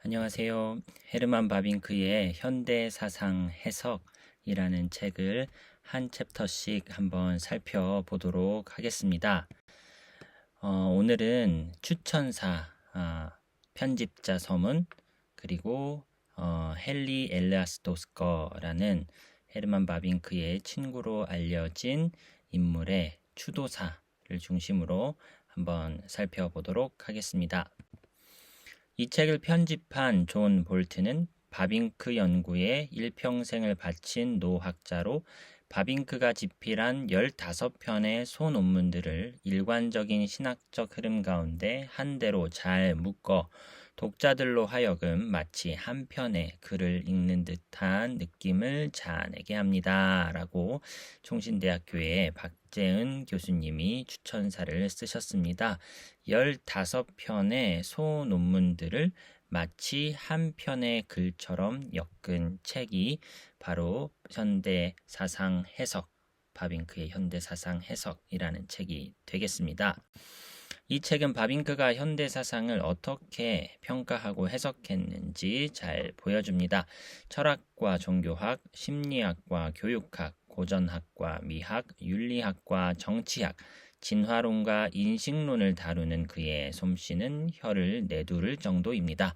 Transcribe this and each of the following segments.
안녕하세요. 헤르만 바빙크의 현대사상 해석이라는 책을 한 챕터씩 한번 살펴보도록 하겠습니다. 오늘은 추천사, 편집자 서문, 그리고 헨리 엘르아스 도스커라는 헤르만 바빙크의 친구로 알려진 인물의 추도사를 중심으로 한번 살펴보도록 하겠습니다. 이 책을 편집한 존 볼트는 바빙크 연구에 일평생을 바친 노학자로 바빙크가 집필한 15편의 소논문들을 일관적인 신학적 흐름 가운데 한 대로 잘 묶어 독자들로 하여금 마치 한 편의 글을 읽는 듯한 느낌을 자아내게 합니다. 라고 총신대학교의 박재은 교수님이 추천사를 쓰셨습니다. 15편의 소논문들을 마치 한 편의 글처럼 엮은 책이 바로 현대사상 해석, 바빙크의 현대사상 해석이라는 책이 되겠습니다. 이 책은 바빙크가 현대사상을 어떻게 평가하고 해석했는지 잘 보여줍니다. 철학과 종교학, 심리학과 교육학, 고전학과 미학, 윤리학과 정치학, 진화론과 인식론을 다루는 그의 솜씨는 혀를 내두를 정도입니다.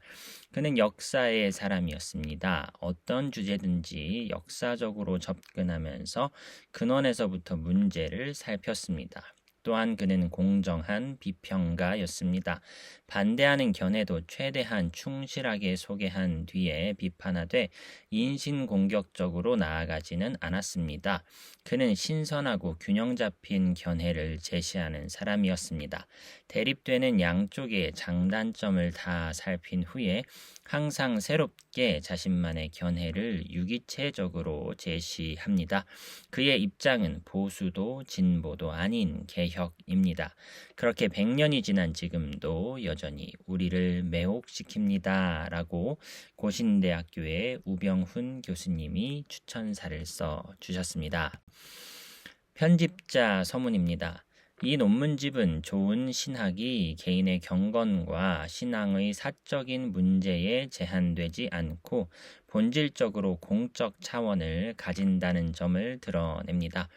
그는 역사의 사람이었습니다. 어떤 주제든지 역사적으로 접근하면서 근원에서부터 문제를 살폈습니다. 또한 그는 공정한 비평가였습니다. 반대하는 견해도 최대한 충실하게 소개한 뒤에 비판하되 인신공격적으로 나아가지는 않았습니다. 그는 신선하고 균형 잡힌 견해를 제시하는 사람이었습니다. 대립되는 양쪽의 장단점을 다 살핀 후에 항상 새롭게 자신만의 견해를 유기체적으로 제시합니다. 그의 입장은 보수도 진보도 아닌 개혁입니다. 그렇게 100년이 지난 지금도 여전히 우리를 매혹시킵니다. 라고 고신대학교의 우병훈 교수님이 추천사를 써 주셨습니다. 편집자 서문입니다. 이 논문집은 좋은 신학이 개인의 경건과 신앙의 사적인 문제에 제한되지 않고 본질적으로 공적 차원을 가진다는 점을 드러냅니다.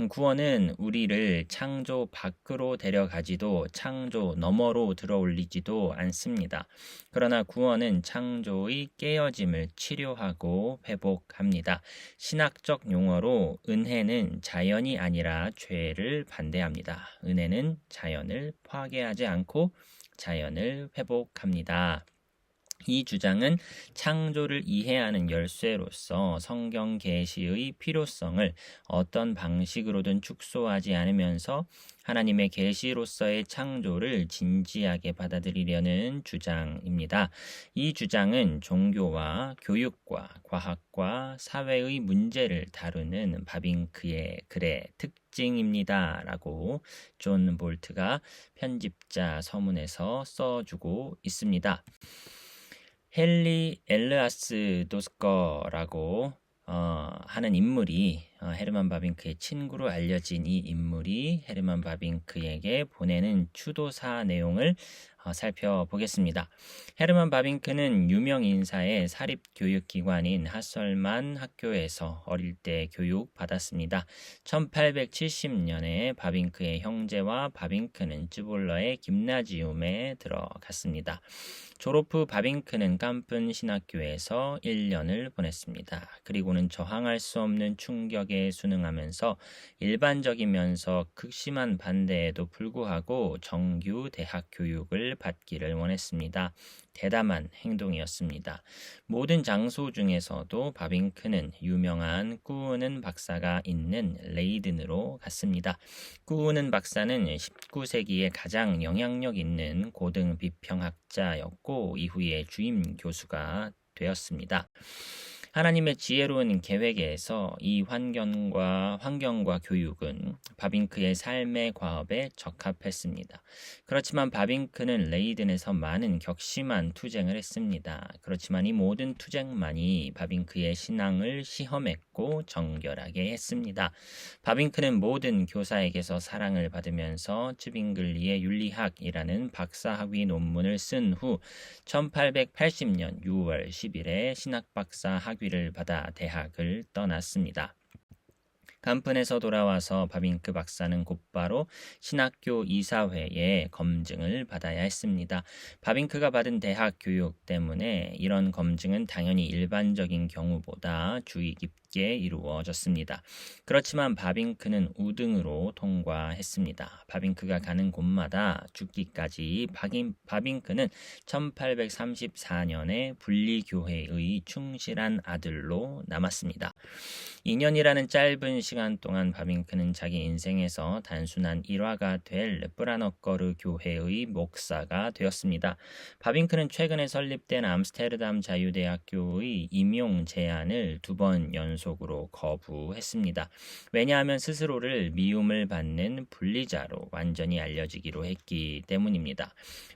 구원은 우리를 창조 밖으로 데려가지도 창조 너머로 들어올리지도 않습니다. 그러나 구원은 창조의 깨어짐을 치료하고 회복합니다. 신학적 용어로 은혜는 자연이 아니라 죄를 반대합니다. 은혜는 자연을 파괴하지 않고 자연을 회복합니다. 이 주장은 창조를 이해하는 열쇠로서 성경 계시의 필요성을 어떤 방식으로든 축소하지 않으면서 하나님의 계시로서의 창조를 진지하게 받아들이려는 주장입니다. 이 주장은 종교와 교육과 과학과 사회의 문제를 다루는 바빙크의 글의 특징입니다. 라고 존 볼트가 편집자 서문에서 써주고 있습니다. 헨리 엘르아스 도스커라고 하는 인물이 헤르만 바빙크의 친구로 알려진 이 인물이 헤르만 바빙크에게 보내는 추도사 내용을 살펴보겠습니다. 헤르만 바빙크는 유명 인사의 사립교육기관인 하설만 학교에서 어릴 때 교육받았습니다. 1870년에 바빙크의 형제와 바빙크는 쯔볼러의 김나지움에 들어갔습니다. 졸업 후 바빙크는 깜픈 신학교에서 1년을 보냈습니다. 그리고는 저항할 수 없는 충격에 순응하면서 일반적이면서 극심한 반대에도 불구하고 정규 대학 교육을 받기를 원했습니다. 대담한 행동이었습니다. 모든 장소 중에서도 바빙크는 유명한 꾸우는 박사가 있는 레이든으로 갔습니다. 꾸우는 박사는 19세기에 가장 영향력 있는 고등 비평학자였고 이후에 주임 교수가 되었습니다. 하나님의 지혜로운 계획에서 이 환경과 교육은 바빙크의 삶의 과업에 적합했습니다. 그렇지만 바빙크는 레이든에서 많은 격심한 투쟁을 했습니다. 그렇지만 이 모든 투쟁만이 바빙크의 신앙을 시험했고 정결하게 했습니다. 바빙크는 모든 교사에게서 사랑을 받으면서 츠빙글리의 윤리학이라는 박사학위 논문을 쓴 후 1880년 6월 10일에 신학박사 학위를 받아 대학을 떠났습니다. 간푼에서 돌아와서 바빙크 박사는 곧바로 신학교 이사회의 검증을 받아야 했습니다. 바빙크가 받은 대학 교육 때문에 이런 검증은 당연히 일반적인 경우보다 주의 깊게 이루어졌습니다. 그렇지만 바빙크는 우등으로 통과했습니다. 바빙크가 가는 곳마다 죽기까지 바빙크는 1834년에 분리교회의 충실한 아들로 남았습니다. 2년이라는 짧은 시간 동안 바빙크는 자기 인생에서 단순한 일화가 될 프라너꺼르 교회의 목사가 되었습니다. 바빙크는 최근에 설립된 암스테르담 자유대학교의 임용 제안을 2번 연속으로 거부했습니다. 왜냐하면 스스로를 미움을 받는 분리자로 완전히 알려지기로 했기 때문입니다.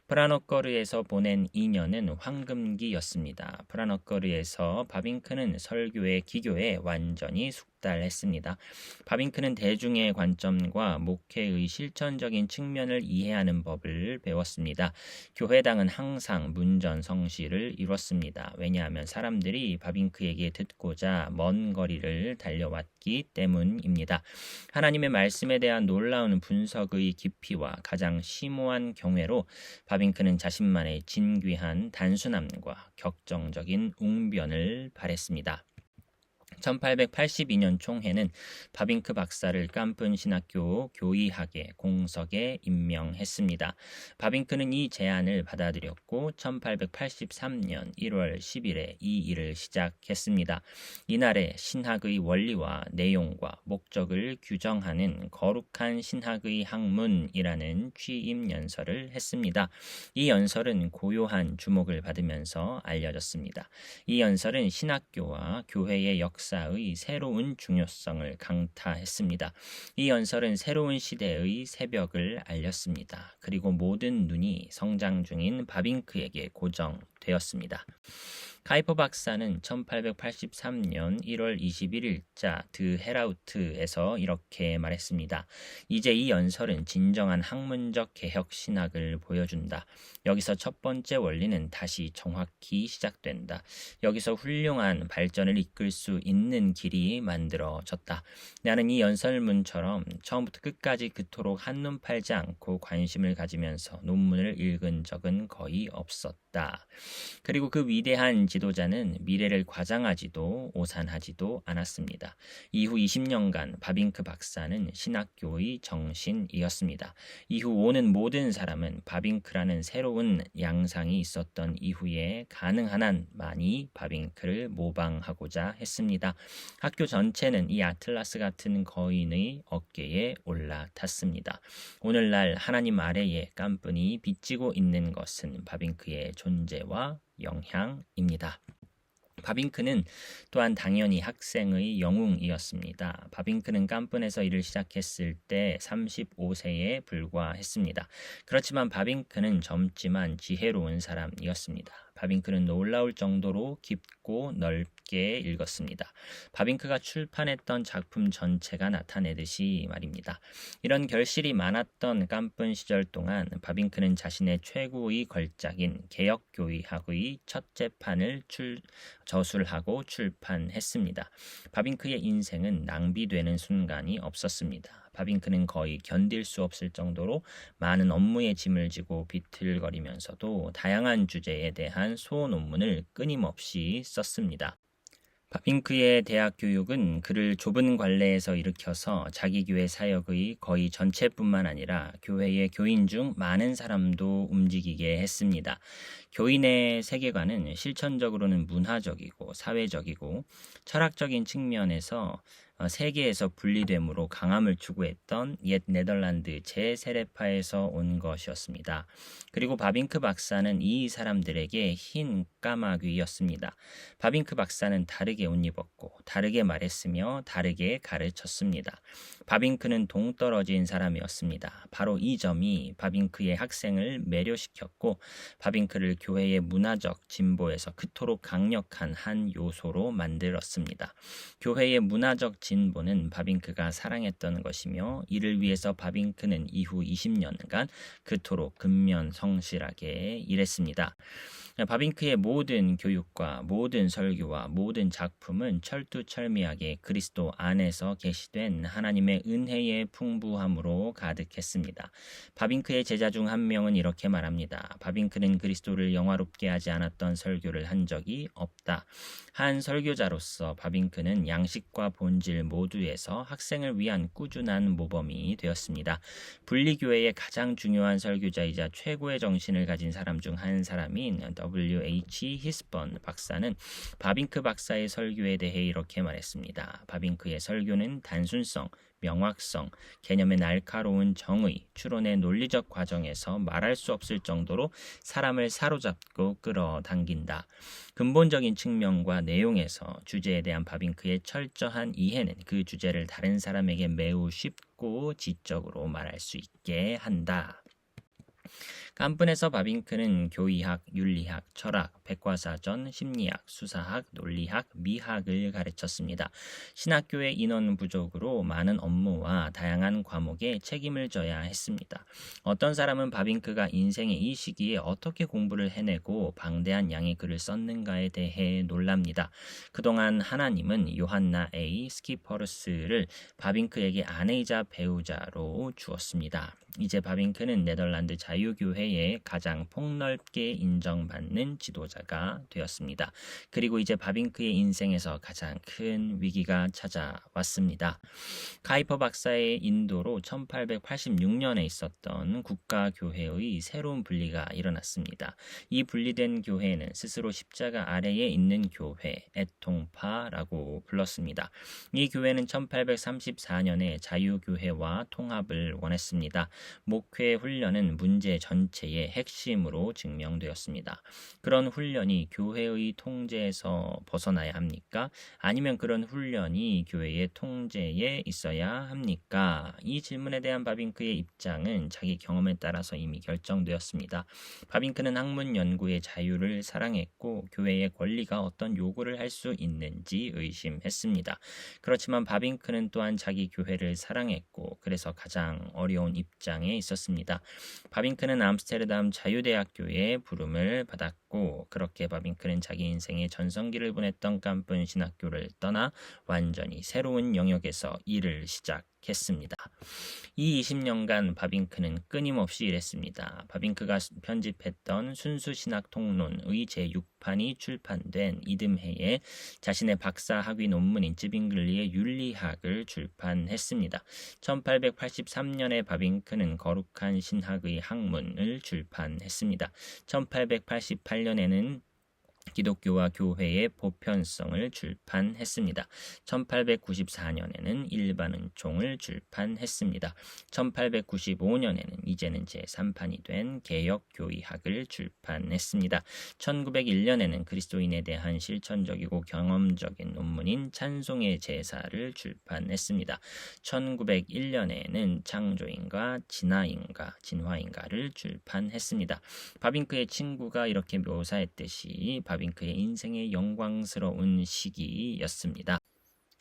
프라너꺼르에서 보낸 2년은 황금기였습니다. 프라너꺼르에서 바빙크는 설교의 기교에 완전히 숙달했습니다. 바빙크는 대중의 관점과 목회의 실천적인 측면을 이해하는 법을 배웠습니다. 교회당은 항상 문전성시를 이뤘습니다. 왜냐하면 사람들이 바빙크에게 듣고자 먼 거리를 달려왔기 때문입니다. 하나님의 말씀에 대한 놀라운 분석의 깊이와 가장 심오한 경외로 바빙크는 자신만의 진귀한 단순함과 격정적인 웅변을 발했습니다. 1882년 총회는 바빙크 박사를 깐푼 신학교 교의학의 공석에 임명했습니다. 바빙크는 이 제안을 받아들였고 1883년 1월 10일에 이 일을 시작했습니다. 이날에 신학의 원리와 내용과 목적을 규정하는 거룩한 신학의 학문이라는 취임 연설을 했습니다. 이 연설은 고요한 주목을 받으면서 알려졌습니다. 이 연설은 신학교와 교회의 역사의 새로운 중요성을 강타했습니다. 이 연설은 새로운 시대의 새벽을 알렸습니다. 그리고 모든 눈이 성장 중인 바빙크에게 고정되었습니다. 카이퍼 박사는 1883년 1월 21일자 드 헤라우트에서 이렇게 말했습니다. 이제 이 연설은 진정한 학문적 개혁 신학을 보여준다. 여기서 첫 번째 원리는 다시 정확히 시작된다. 여기서 훌륭한 발전을 이끌 수 있는 길이 만들어졌다. 나는 이 연설문처럼 처음부터 끝까지 그토록 한눈 팔지 않고 관심을 가지면서 논문을 읽은 적은 거의 없었다. 그리고 그 위대한 지도자는 미래를 과장하지도 오산하지도 않았습니다. 이후 20년간 바빙크 박사는 신학교의 정신이었습니다. 이후 오는 모든 사람은 바빙크라는 새로운 양상이 있었던 이후에 가능한 한 많이 바빙크를 모방하고자 했습니다. 학교 전체는 이 아틀라스 같은 거인의 어깨에 올라탔습니다. 오늘날 하나님 아래에 깐뿐이 빚지고 있는 것은 바빙크의 존재와 영향입니다. 바빙크는 또한 당연히 학생의 영웅이었습니다. 바빙크는 깐푼에서 일을 시작했을 때 35세에 불과했습니다. 그렇지만 바빙크는 젊지만 지혜로운 사람이었습니다. 바빙크는 놀라울 정도로 깊고 넓게 읽었습니다. 바빙크가 출판했던 작품 전체가 나타내듯이 말입니다. 이런 결실이 많았던 깐푼 시절 동안 바빙크는 자신의 최고의 걸작인 개혁교의학의 첫째 판을 저술하고 출판했습니다. 바빙크의 인생은 낭비되는 순간이 없었습니다. 바빙크는 거의 견딜 수 없을 정도로 많은 업무의 짐을 지고 비틀거리면서도 다양한 주제에 대한 소논문을 끊임없이 썼습니다. 바빙크의 대학 교육은 그를 좁은 관례에서 일으켜서 자기 교회 사역의 거의 전체뿐만 아니라 교회의 교인 중 많은 사람도 움직이게 했습니다. 교인의 세계관은 실천적으로는 문화적이고 사회적이고 철학적인 측면에서 세계에서 분리됨으로 강함을 추구했던 옛 네덜란드 제세례파에서 온 것이었습니다. 그리고 바빙크 박사는 이 사람들에게 흰 까마귀였습니다. 바빙크 박사는 다르게 옷 입었고 다르게 말했으며 다르게 가르쳤습니다. 바빙크는 동떨어진 사람이었습니다. 바로 이 점이 바빙크의 학생을 매료시켰고 바빙크를 교회의 문화적 진보에서 그토록 강력한 한 요소로 만들었습니다. 교회의 문화적 진보는 바빙크가 사랑했던 것이며 이를 위해서 바빙크는 이후 20년간 그토록 근면성실하게 일했습니다. 바빙크의 모든 교육과 모든 설교와 모든 작품은 철두철미하게 그리스도 안에서 계시된 하나님의 은혜의 풍부함으로 가득했습니다. 바빙크의 제자 중 한 명은 이렇게 말합니다. 바빙크는 그리스도를 영화롭게 하지 않았던 설교를 한 적이 없다. 한 설교자로서 바빙크는 양식과 본질 모두에서 학생을 위한 꾸준한 모범이 되었습니다. 분리교회의 가장 중요한 설교자이자 최고의 정신을 가진 사람 중 한 사람인 W.H. 히스번 박사는 바빙크 박사의 설교에 대해 이렇게 말했습니다. 바빙크의 설교는 단순성, 명확성, 개념의 날카로운 정의, 추론의 논리적 과정에서 말할 수 없을 정도로 사람을 사로잡고 끌어당긴다. 근본적인 측면과 내용에서 주제에 대한 바빙크의 철저한 이해는 그 주제를 다른 사람에게 매우 쉽고 지적으로 말할 수 있게 한다. 깐푼에서 바빙크는 교의학, 윤리학, 철학, 백과사전, 심리학, 수사학, 논리학, 미학을 가르쳤습니다. 신학교의 인원 부족으로 많은 업무와 다양한 과목에 책임을 져야 했습니다. 어떤 사람은 바빙크가 인생의 이 시기에 어떻게 공부를 해내고 방대한 양의 글을 썼는가에 대해 놀랍니다. 그동안 하나님은 요한나 A. 스키퍼르스를 바빙크에게 아내이자 배우자로 주었습니다. 이제 바빙크는 네덜란드 자유교회의 가장 폭넓게 인정받는 지도자가 되었습니다. 그리고 이제 바빙크의 인생에서 가장 큰 위기가 찾아왔습니다. 카이퍼 박사의 인도로 1886년에 있었던 국가교회의 새로운 분리가 일어났습니다. 이 분리된 교회는 스스로 십자가 아래에 있는 교회, 애통파라고 불렀습니다. 이 교회는 1834년에 자유교회와 통합을 원했습니다. 목회 훈련은 문제 전체의 핵심으로 증명되었습니다. 그런 훈련이 교회의 통제에서 벗어나야 합니까? 아니면 그런 훈련이 교회의 통제에 있어야 합니까? 이 질문에 대한 바빙크의 입장은 자기 경험에 따라서 이미 결정되었습니다. 바빙크는 학문 연구의 자유를 사랑했고 교회의 권리가 어떤 요구를 할 수 있는지 의심했습니다. 그렇지만 바빙크는 또한 자기 교회를 사랑했고 그래서 가장 어려운 입장에 있었습니다. 바빙크는 암스테르담 자유대학교에 부름을 받았고 그렇게 바빙크는 자기 인생의 전성기를 보냈던 깐푼 신학교를 떠나 완전히 새로운 영역에서 일을 시작했습니다. 이 20년간 바빙크는 끊임없이 일했습니다. 바빙크가 편집했던 순수신학 통론의 제6판이 출판된 이듬해에 자신의 박사 학위 논문인 쯔빙글리의 윤리학을 출판했습니다. 1883년에 바빙크는 거룩한 신학의 학문을 출판했습니다. 1888년에는 기독교와 교회의 보편성을 출판했습니다. 1894년에는 일반은총을 출판했습니다. 1895년에는 이제는 제3판이 된 개혁교의학을 출판했습니다. 1901년에는 그리스도인에 대한 실천적이고 경험적인 논문인 찬송의 제사를 출판했습니다. 1901년에는 창조인과 진화인가를 출판했습니다. 바빙크의 친구가 이렇게 묘사했듯이 바빙크의 인생의 영광스러운 시기였습니다.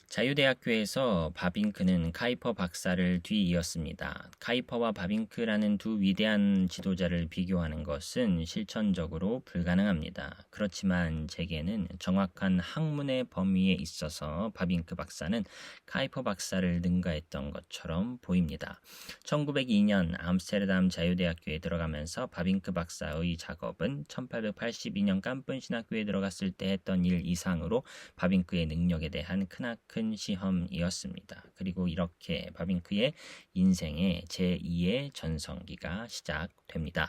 자유대학교에서 바빙크는 카이퍼 박사를 뒤이었습니다. 카이퍼와 바빙크라는 두 위대한 지도자를 비교하는 것은 실천적으로 불가능합니다. 그렇지만 제게는 정확한 학문의 범위에 있어서 바빙크 박사는 카이퍼 박사를 능가했던 것처럼 보입니다. 1902년 암스테르담 자유대학교에 들어가면서 바빙크 박사의 작업은 1882년 깐푼 신학교에 들어갔을 때 했던 일 이상으로 바빙크의 능력에 대한 크나큰 시험이었습니다. 그리고 이렇게 바빙크의 인생의 제2의 전성기가 시작됩니다. 됩니다.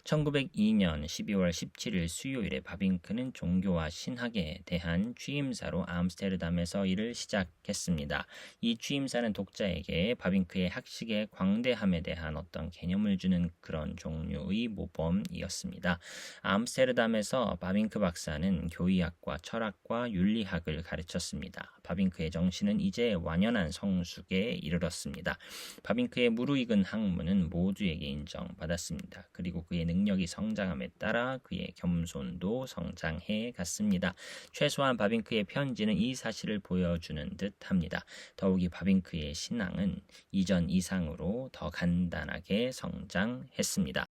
1902년 12월 17일 수요일에 바빙크는 종교와 신학에 대한 취임사로 암스테르담에서 일을 시작했습니다. 이 취임사는 독자에게 바빙크의 학식의 광대함에 대한 어떤 개념을 주는 그런 종류의 모범이었습니다. 암스테르담에서 바빙크 박사는 교의학과 철학과 윤리학을 가르쳤습니다. 바빙크의 정신은 이제 완연한 성숙에 이르렀습니다. 바빙크의 무르익은 학문은 모두에게 인정받았습니다. 그리고 그의 능력이 성장함에 따라 그의 겸손도 성장해 갔습니다. 최소한 바빙크의 편지는 이 사실을 보여주는 듯합니다. 더욱이 바빙크의 신앙은 이전 이상으로 더 간단하게 성장했습니다.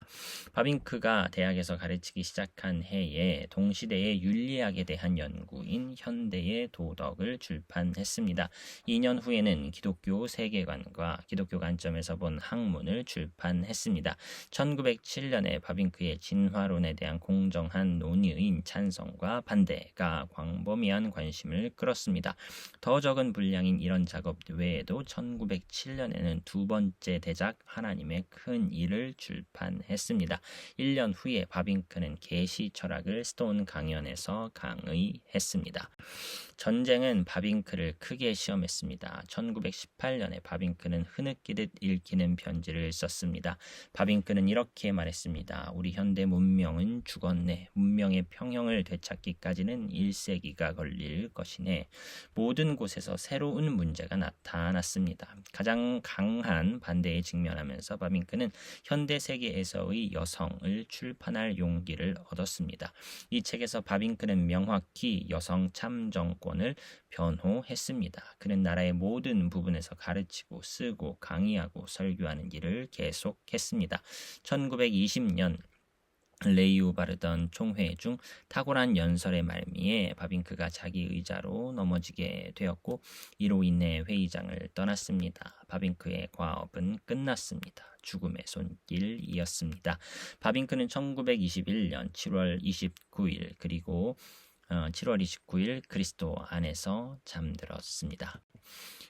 바빙크가 대학에서 가르치기 시작한 해에 동시대의 윤리학에 대한 연구인 현대의 도덕을 출판했습니다. 2년 후에는 기독교 세계관과 기독교 관점에서 본 학문을 출판했습니다. 1907년에 바빙크의 진화론에 대한 공정한 논의의 찬성과 반대가 광범위한 관심을 끌었습니다. 더 적은 분량인 이런 작업 외에도 1907년에는 두 번째 대작 하나님의 큰 일을 출판했습니다. 1년 후에 바빙크는 계시 철학을 스톤 강연에서 강의했습니다. 전쟁은 바빙크를 크게 시험했습니다. 1918년에 바빙크는 흐느끼듯 읽히는 편지를 썼습니다. 바빙크는 이렇게 말했습니다. 우리 현대 문명은 죽었네. 문명의 평형을 되찾기까지는 1세기가 걸릴 것이네. 모든 곳에서 새로운 문제가 나타났습니다. 가장 강한 반대에 직면하면서 바빙크는 현대 세계에서의 여성을 출판할 용기를 얻었습니다. 이 책에서 바빙크는 명확히 여성 참정권을 변호했습니다. 그는 나라의 모든 부분에서 가르치고 쓰고 강의하고 설교하는 일을 계속했습니다. 1920년 레이우바르던 총회 중 탁월한 연설의 말미에 바빙크가 자기 의자로 넘어지게 되었고 이로 인해 회의장을 떠났습니다. 바빙크의 과업은 끝났습니다. 죽음의 손길이었습니다. 바빙크는 1921년 7월 29일 그리고 7월 29일 그리스도 안에서 잠들었습니다.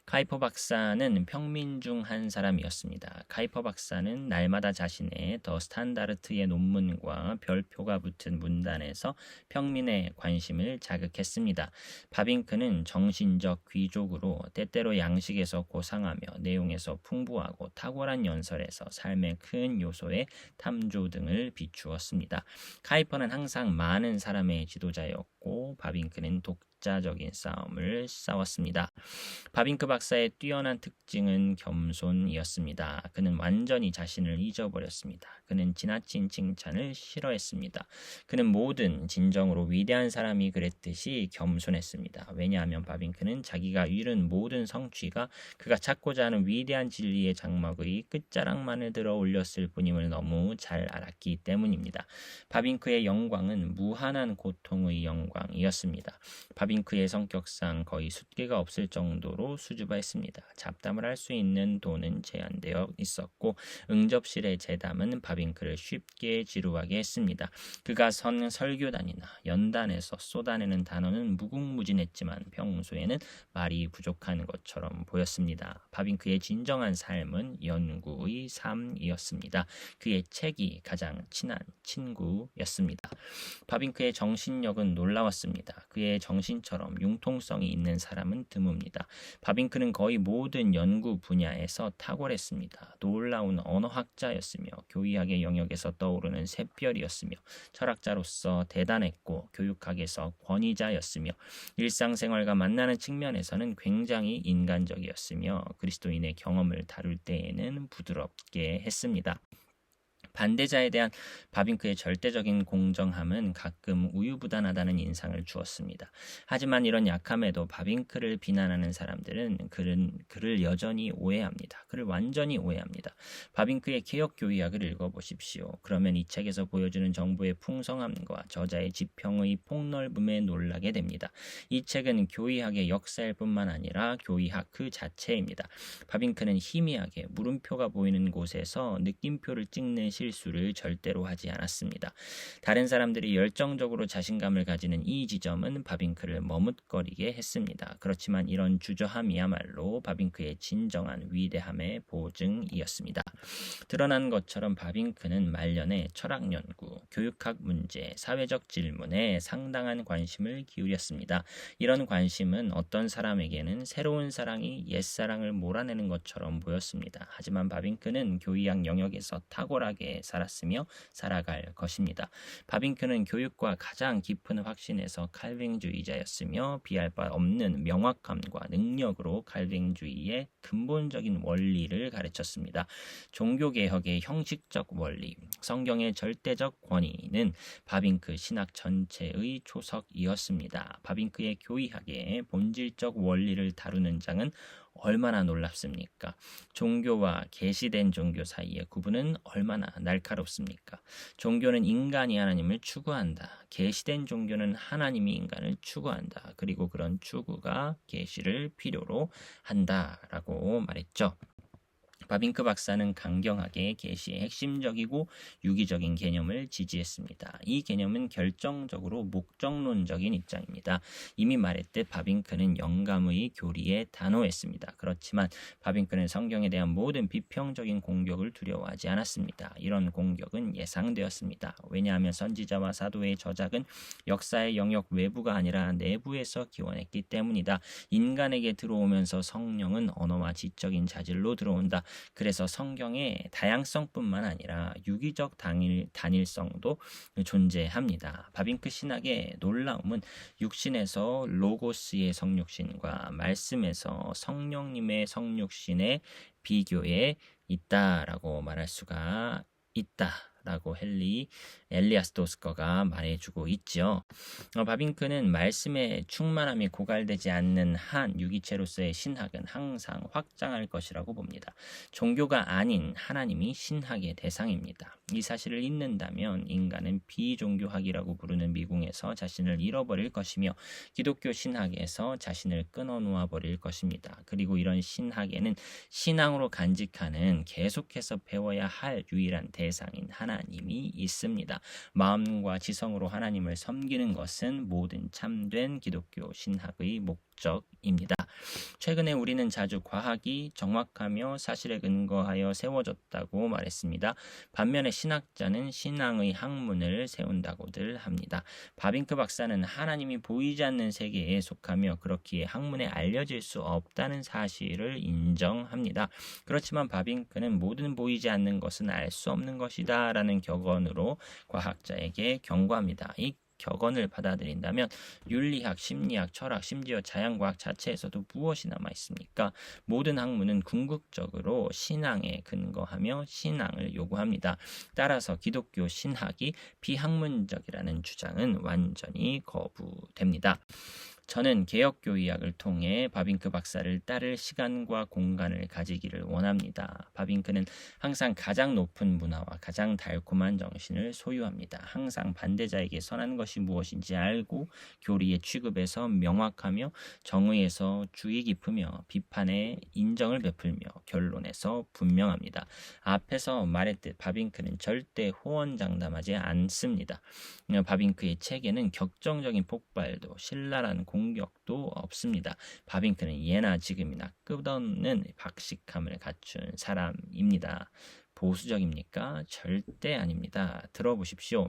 카이퍼 박사는 평민 중 한 사람이었습니다. 카이퍼 박사는 날마다 자신의 더 스탄다르트의 논문과 별표가 붙은 문단에서 평민의 관심을 자극했습니다. 바빙크는 정신적 귀족으로 때때로 양식에서 고상하며 내용에서 풍부하고 탁월한 연설에서 삶의 큰 요소에 탐조 등을 비추었습니다. 카이퍼는 항상 많은 사람의 지도자였고 바빙크는 독자적인 싸움을 싸웠습니다. 바빙크 박사의 뛰어난 특징은 겸손이었습니다. 그는 완전히 자신을 잊어버렸습니다. 그는 지나친 칭찬을 싫어했습니다. 그는 모든 진정으로 위대한 사람이 그랬듯이 겸손했습니다. 왜냐하면 바빙크는 자기가 이룬 모든 성취가 그가 찾고자 하는 위대한 진리의 장막의 끝자락만을 들어 올렸을 뿐임을 너무 잘 알았기 때문입니다. 바빙크의 영광은 무한한 고통의 영광이었습니다. 바빙크의 성격상 거의 숫개가 없을 정도로 수줍어했습니다. 잡담을 할 수 있는 돈은 제한되어 있었고 응접실의 재담은 바빙크를 쉽게 지루하게 했습니다. 그가 선 설교단이나 연단에서 쏟아내는 단어는 무궁무진했지만 평소에는 말이 부족한 것처럼 보였습니다. 바빙크의 진정한 삶은 연구의 삶이었습니다. 그의 책이 가장 친한 친구였습니다. 바빙크의 정신력은 놀라웠습니다. 그의 정신처럼 융통성이 있는 사람은 드뭅니다. 바빙크는 거의 모든 연구 분야에서 탁월했습니다. 놀라운 언어학자였으며 교의학의 영역에서 떠오르는 샛별이었으며 철학자로서 대단했고 교육학에서 권위자였으며 일상생활과 만나는 측면에서는 굉장히 인간적이었으며 그리스도인의 경험을 다룰 때에는 부드럽게 했습니다. 반대자에 대한 바빙크의 절대적인 공정함은 가끔 우유부단하다는 인상을 주었습니다. 하지만 이런 약함에도 바빙크를 비난하는 사람들은 그를 여전히 오해합니다. 그를 완전히 오해합니다. 바빙크의 개혁교의학을 읽어보십시오. 그러면 이 책에서 보여주는 정보의 풍성함과 저자의 지평의 폭넓음에 놀라게 됩니다. 이 책은 교의학의 역사일 뿐만 아니라 교의학 그 자체입니다. 바빙크는 희미하게 물음표가 보이는 곳에서 느낌표를 찍는 실수를 절대로 하지 않았습니다. 다른 사람들이 열정적으로 자신감을 가지는 이 지점은 바빙크를 머뭇거리게 했습니다. 그렇지만 이런 주저함이야말로 바빙크의 진정한 위대함의 보증이었습니다. 드러난 것처럼 바빙크는 말년에 철학 연구, 교육학 문제, 사회적 질문에 상당한 관심을 기울였습니다. 이런 관심은 어떤 사람에게는 새로운 사랑이 옛사랑을 몰아내는 것처럼 보였습니다. 하지만 바빙크는 교의학 영역에서 탁월하게 살았으며 살아갈 것입니다. 바빙크는 교육과 가장 깊은 확신에서 칼뱅주의자였으며 비할 바 없는 명확함과 능력으로 칼뱅주의의 근본적인 원리를 가르쳤습니다. 종교개혁의 형식적 원리, 성경의 절대적 권위는 바빙크 신학 전체의 초석이었습니다. 바빙크의 교의학의 본질적 원리를 다루는 장은 얼마나 놀랍습니까? 종교와 계시된 종교 사이의 구분은 얼마나 날카롭습니까? 종교는 인간이 하나님을 추구한다. 계시된 종교는 하나님이 인간을 추구한다. 그리고 그런 추구가 계시를 필요로 한다라고 말했죠. 바빙크 박사는 강경하게 계시의 핵심적이고 유기적인 개념을 지지했습니다. 이 개념은 결정적으로 목적론적인 입장입니다. 이미 말했듯 바빙크는 영감의 교리에 단호했습니다. 그렇지만 바빙크는 성경에 대한 모든 비평적인 공격을 두려워하지 않았습니다. 이런 공격은 예상되었습니다. 왜냐하면 선지자와 사도의 저작은 역사의 영역 외부가 아니라 내부에서 기원했기 때문이다. 인간에게 들어오면서 성령은 언어와 지적인 자질로 들어온다. 그래서 성경의 다양성뿐만 아니라 유기적 단일성도 존재합니다. 바빙크 신학의 놀라움은 육신에서 로고스의 성육신과 말씀에서 성령님의 성육신의 비교에 있다라고 말할 수가 있다라고 엘리아스 도스커가 말해주고 있죠. 바빙크는 말씀의 충만함이 고갈되지 않는 한 유기체로서의 신학은 항상 확장할 것이라고 봅니다. 종교가 아닌 하나님이 신학의 대상입니다. 이 사실을 잊는다면 인간은 비종교학이라고 부르는 미궁에서 자신을 잃어버릴 것이며 기독교 신학에서 자신을 끊어놓아 버릴 것입니다. 그리고 이런 신학에는 신앙으로 간직하는 계속해서 배워야 할 유일한 대상인 하나님이 있습니다. 마음과 지성으로 하나님을 섬기는 것은 모든 참된 기독교 신학의 목적입니다. 최근에 우리는 자주 과학이 정확하며 사실에 근거하여 세워졌다고 말했습니다. 반면에 신학자는 신앙의 학문을 세운다고들 합니다. 바빙크 박사는 하나님이 보이지 않는 세계에 속하며 그렇기에 학문에 알려질 수 없다는 사실을 인정합니다. 그렇지만 바빙크는 모든 보이지 않는 것은 알 수 없는 것이다 라는 격언으로 과학자에게 경고합니다. 이 격언을 받아들인다면 윤리학, 심리학, 철학, 심지어 자연과학 자체에서도 무엇이 남아 있습니까? 모든 학문은 궁극적으로 신앙에 근거하며 신앙을 요구합니다. 따라서 기독교 신학이 비학문적이라는 주장은 완전히 거부됩니다. 저는 개혁교의학을 통해 바빙크 박사를 따를 시간과 공간을 가지기를 원합니다. 바빙크는 항상 가장 높은 문화와 가장 달콤한 정신을 소유합니다. 항상 반대자에게 선한 것이 무엇인지 알고 교리의 취급에서 명확하며 정의에서 주의 깊으며 비판에 인정을 베풀며 결론에서 분명합니다. 앞에서 말했듯 바빙크는 절대 호언장담하지 않습니다. 바빙크의 책에는 격정적인 폭발도 신랄한 공격도 없습니다. 바빙크는 예나 지금이나 끝없는 박식함을 갖춘 사람입니다. 보수적입니까? 절대 아닙니다. 들어보십시오.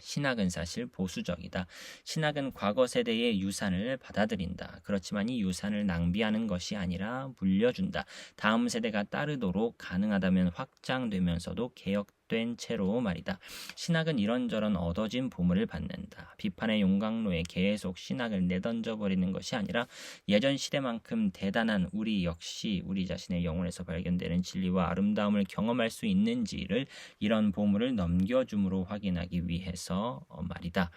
신학은 사실 보수적이다. 신학은 과거 세대의 유산을 받아들인다. 그렇지만 이 유산을 낭비하는 것이 아니라 물려준다. 다음 세대가 따르도록 가능하다면 확장되면서도 개혁된 채로 말이다. 신학은 이런저런 얻어진 보물을 받는다. 비판의 용광로에 계속 신학을 내던져버리는 것이 아니라 예전 시대만큼 대단한 우리 역시 우리 자신의 영혼에서 발견되는 진리와 아름다움을 경험할 수 있는지를 이런 보물을 넘겨줌으로 확인하기 위해서 말이다.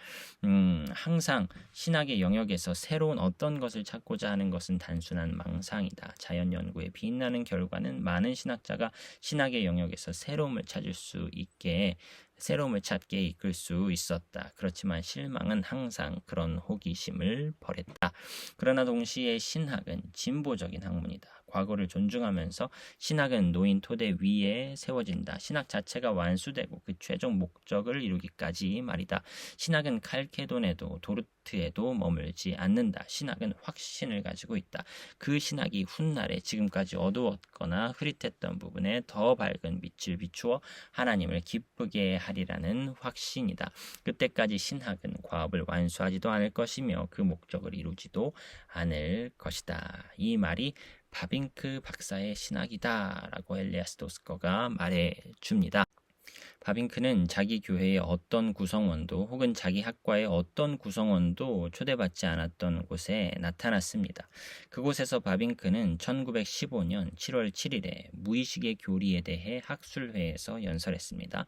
항상 신학의 영역에서 새로운 어떤 것을 찾고자 하는 것은 단순한 망상이다. 자연 연구의 빛나는 결과는 많은 신학자가 신학의 영역에서 새로움을 찾게 이끌 수 있었다. 그렇지만 실망은 항상 그런 호기심을 버렸다. 그러나 동시에 신학은 진보적인 학문이다. 과거를 존중하면서 신학은 노인 토대 위에 세워진다. 신학 자체가 완수되고 그 최종 목적을 이루기까지 말이다. 신학은 칼케돈에도 도르트에도 머물지 않는다. 신학은 확신을 가지고 있다. 그 신학이 훗날에 지금까지 어두웠거나 흐릿했던 부분에 더 밝은 빛을 비추어 하나님을 기쁘게 하리라는 확신이다. 그때까지 신학은 과업을 완수하지도 않을 것이며 그 목적을 이루지도 않을 것이다. 이 말이 바빙크 박사의 신학이다 라고 엘리아스 도스커가 말해줍니다. 바빙크는 자기 교회의 어떤 구성원도 혹은 자기 학과의 어떤 구성원도 초대받지 않았던 곳에 나타났습니다. 그곳에서 바빙크는 1915년 7월 7일에 무의식의 교리에 대해 학술회에서 연설했습니다.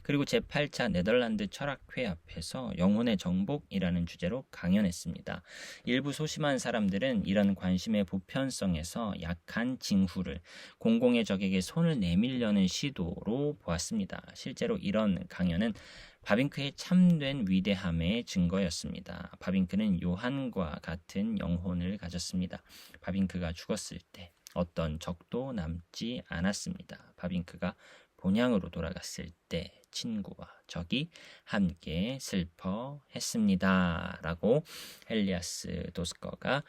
그리고 제8차 네덜란드 철학회 앞에서 영혼의 정복이라는 주제로 강연했습니다. 일부 소심한 사람들은 이런 관심의 보편성에서 약한 징후를 공공의 적에게 손을 내밀려는 시도로 보았습니다. 실제로 이런 강연은 바빙크의 참된 위대함의 증거였습니다. 바빙크는 요한과 같은 영혼을 가졌습니다. 바빙크가 죽었을 때 어떤 적도 남지 않았습니다. 바빙크가 본향으로 돌아갔을 때 친구와 적이 함께 슬퍼했습니다. 라고 엘리아스 도스커가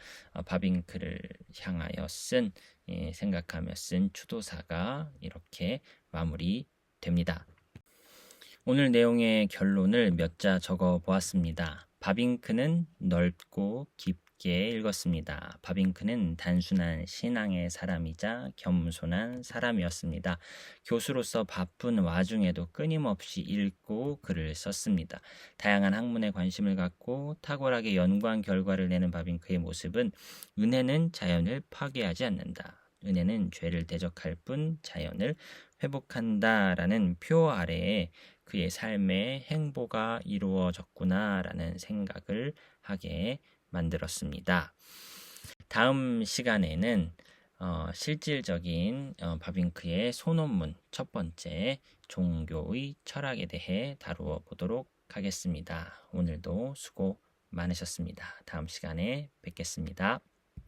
바빙크를 향하여 생각하며 쓴 추도사가 이렇게 마무리됩니다. 오늘 내용의 결론을 몇 자 적어 보았습니다. 바빙크는 넓고 깊게 읽었습니다. 바빙크는 단순한 신앙의 사람이자 겸손한 사람이었습니다. 교수로서 바쁜 와중에도 끊임없이 읽고 글을 썼습니다. 다양한 학문에 관심을 갖고 탁월하게 연구한 결과를 내는 바빙크의 모습은 은혜는 자연을 파괴하지 않는다. 은혜는 죄를 대적할 뿐 자연을 회복한다라는 표 아래에 그의 삶의 행보가 이루어졌구나라는 생각을 하게 만들었습니다. 다음 시간에는 실질적인 바빙크의 소논문 첫 번째 종교의 철학에 대해 다루어 보도록 하겠습니다. 오늘도 수고 많으셨습니다. 다음 시간에 뵙겠습니다.